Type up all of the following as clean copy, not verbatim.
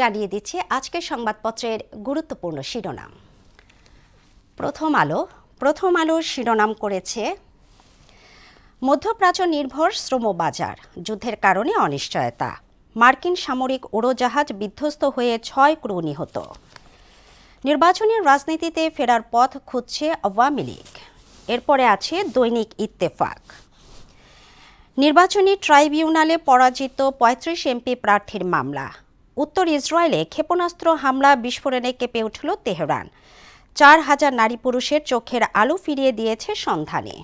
জানিয়ে দিচ্ছি আজকের সংবাদপত্রের গুরুত্বপূর্ণ শিরোনাম। প্রথম আলোর শিরোনাম করেছে মধ্যপ্রাচ্য নির্ভর শ্রমবাজার, যুদ্ধের কারণে অনিশ্চয়তা, মার্কিন সামরিক উড়োজাহাজ বিধ্বস্ত হয়ে 6 ক্রু নিহত। নির্বাচনী রাজনীতিতে ফেরার পথ খুঁজছে আওয়ামী লীগ। এরপরে আছে দৈনিক ইত্তেফাক। নির্বাচনী ট্রাইব্যুনালে পরাজিত ৩৫ এমপি প্রার্থীর মামলা। উত্তর ইসরায়েলে ক্ষেপণাস্ত্র হামলা বিস্ফোরণে কেঁপে উঠল তেহরান। ৪,০০০ নারী পুরুষের চোখের আলো ফিরিয়ে দিয়েছে সন্ধানে।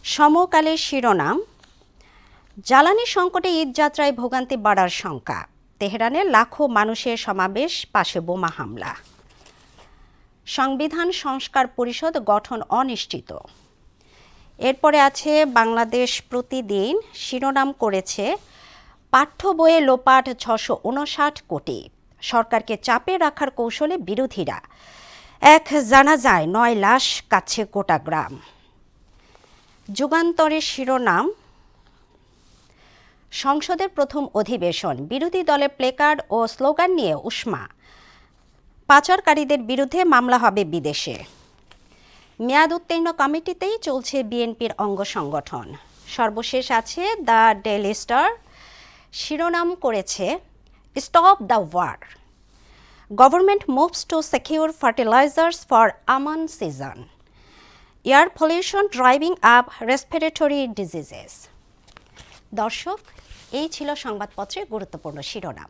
সমকালের শিরোনাম জ্বালানি সংকটে ঈদযাত্রায় ভোগান্তি বাড়ার শঙ্কা, তেহরানে লাখো মানুষের সমাবেশ, পাশে বোমা হামলা। সংবিধান সংস্কার পরিষদ গঠন অনিশ্চিত। এরপরে আছে বাংলাদেশ প্রতিদিন, শিরোনাম করেছে পাঠ্য বইয়ে লোপাট ৬৫৯ কোটি, সরকারকে চাপে রাখার কৌশলে বিরোধীরা, এক জানাজায় ৯ লাশ কাচ্ছে গোটা গ্রাম। যুগান্তরের শিরোনাম সংসদের প্রথম অধিবেশন, বিরোধী দলের প্লেকার্ড ও স্লোগান নিয়ে উষ্মা, পাচারকারীদের বিরুদ্ধে মামলা হবে বিদেশে। মেয়াদ উত্তীর্ণ কমিটিতেই চলছে বিএনপির অঙ্গ সংগঠন। সর্বশেষ আছে দ্য ডেইলি স্টার, শিরোনাম করেছে stop the war, government moves to secure fertilisers for Aman season, air pollution driving up respiratory diseases. দর্শক, এই ছিল সংবাদপত্রের গুরুত্বপূর্ণ শিরোনাম।